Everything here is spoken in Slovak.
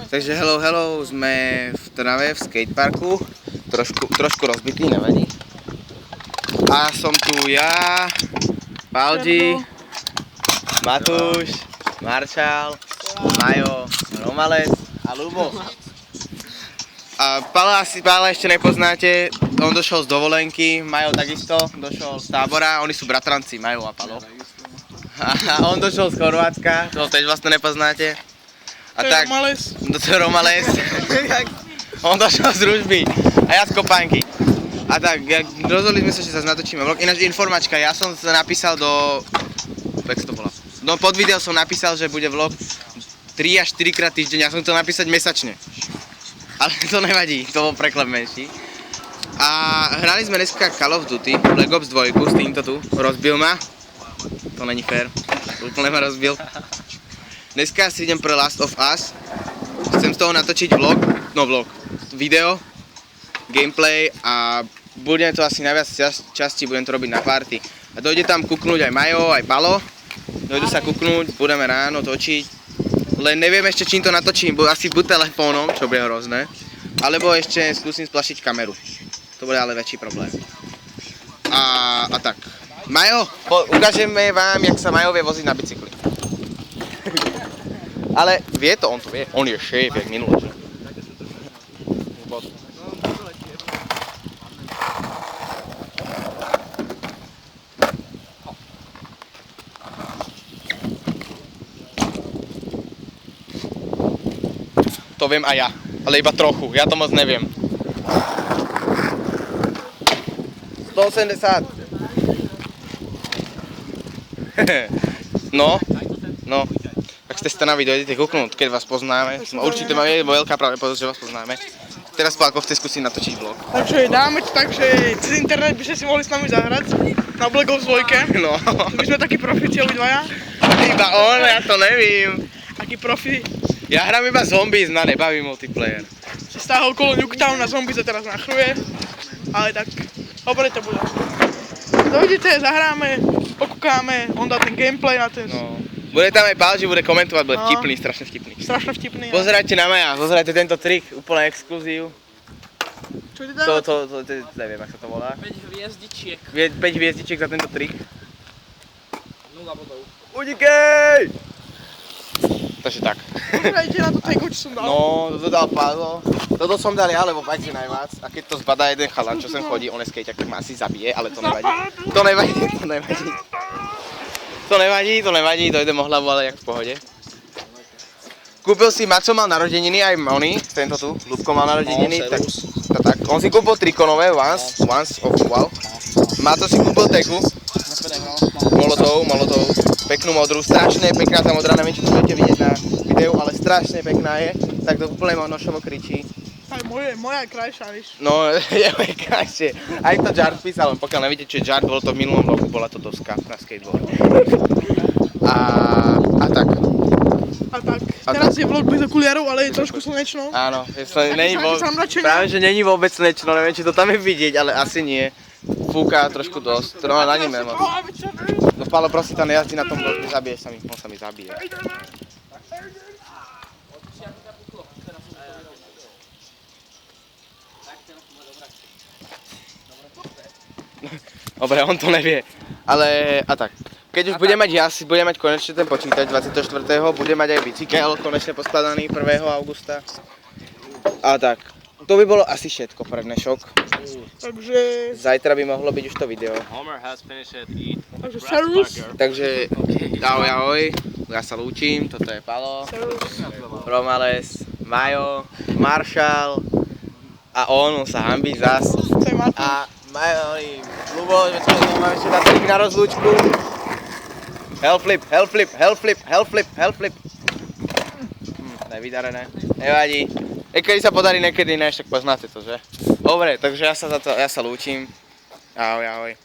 Takže hello, sme v Trnave v skateparku, trošku rozbitý, nevadí. A som tu ja, Paldi, Matúš, Maršal, Majo, Romales a Lubo. A Pála ešte nepoznáte, on došiel z dovolenky, Majo takisto, došiel z tábora, oni sú bratranci, Majo a Pálo. A on došiel z Chorvátska, toho tiež vlastne nepoznáte. A tak, to je Romales. On došiel z Ružby a ja z Kopánky. A tak, rozhodli sme sa, že zase natočíme vlog. Ináč informačka, ja som napísal jak to bola? No pod video som napísal, že bude vlog 3 až 4 krát týždeň, ja som chcel napísať mesačne. Ale to nevadí, to bol preklep menší. A hrali sme dneska Call of Duty, Black Ops 2 s týmto tu, rozbil ma. To není fér, úplne ma rozbil. Dneska si idem pre Last of Us, chcem z toho natočiť video, gameplay a budeme to asi najviac časti, budem to robiť na party. A dojde tam kúknúť aj Majo, aj Palo, dojdu sa kúknúť, budeme ráno točiť, len neviem ešte čím to natočím, asi buď telefónom, čo bude hrozné, alebo ešte skúsim splašiť kameru, to bude ale väčší problém. A tak. Majo, ukážeme vám, jak sa Majo vie voziť na bicykli. Ale vie to, on to vie. On je šéf, jak minule, že? To viem aj ja, ale iba trochu, ja to moc neviem. 180. No, ak ste z Trnavy, dojdete kúknúť, keď vás poznáme. Určite je veľká pravdepodobnosť, že vás poznáme. Teraz Pálko chce skúsiť natočiť vlog. Takže dáme to tak, že cez internet by ste si mohli s nami zahrať na Black Ops 2. No. My sme takí profici obidvaja. Iba on, ja to nevím. Takí profi. Ja hrám iba zombies, na nebaví multiplayer. Si stáhol kolo Nuketown na zombies a teraz nachruje. Ale tak, dobre to bude. Dojdete, zahráme, pokúkáme, on dá ten gameplay na ten... No. Bude tam aj Palži, bude komentovať, bude vtipný, strašne vtipný. Strašne vtipný. Pozerajte na Maja, pozerajte tento trik, úplne exkluzív. Čo ti dávať? To neviem, ak sa to volá. 5 hviezdičiek. 5 hviezdičiek za tento trik. 0 bodov. Unikej! Takže tak. Pozerajte na to tejko, čo som dal. No, toto dal Pálo. Toto som dal ja, lebo fajte najviac. A keď to zbadá jeden chalan, čo sem chodí, on je skejťak, tak ma asi zabije, ale to nevadí. To nevadí, to ide o hlavu, ale jak v pohode. Kúpil si, Maco mal narodeniny, aj Moni, tento tu, Ľubko mal narodeniny, tak. On si kúpil trikonové, once of wow. Maco si kúpil teku, molotov, peknú modrú, strašne pekná tá modrá, neviem, či to budete vidieť na videu, ale strašne pekná je, tak to úplne nošovo kričí. Aj moja je krajšia, víš. No, je krajšie. Aj to Jart písal, pokiaľ nevidíte, čo je Jart, bolo to v minulom roku, bola to doska na skateboard. A tak. Teraz je vlog bez okuliarov, ale je trošku slenečno. Áno, práve že není vôbec slenečno, neviem, či to tam je vidieť, ale asi nie. Fúka trošku dosť, to na ním nemám. No Pálo, prosím, tam nejazdí na tom vlog, zabiješ sa mi, on sa mi zabije. Dobre, on to nevie, ale a tak. Keď už budem mať konečne ten počítač 24. budem mať aj bicykel konečne poskladaný 1. augusta. A tak, to by bolo asi všetko pre dnešok. Takže... Zajtra by mohlo byť už to video. Takže servus. Takže ahoj, ja sa lúčim, toto je Palo, Romales, Majo, Maršal a on sa hanbí zas. A Majo, Lubo, máme ešte na trik na rozlúčku. Hell flip. Nevydarené, nevadí. Niekedy sa podarí, niekedy ne, však poznáte to, že? Dobre, takže ja sa lúčim. Ahoj.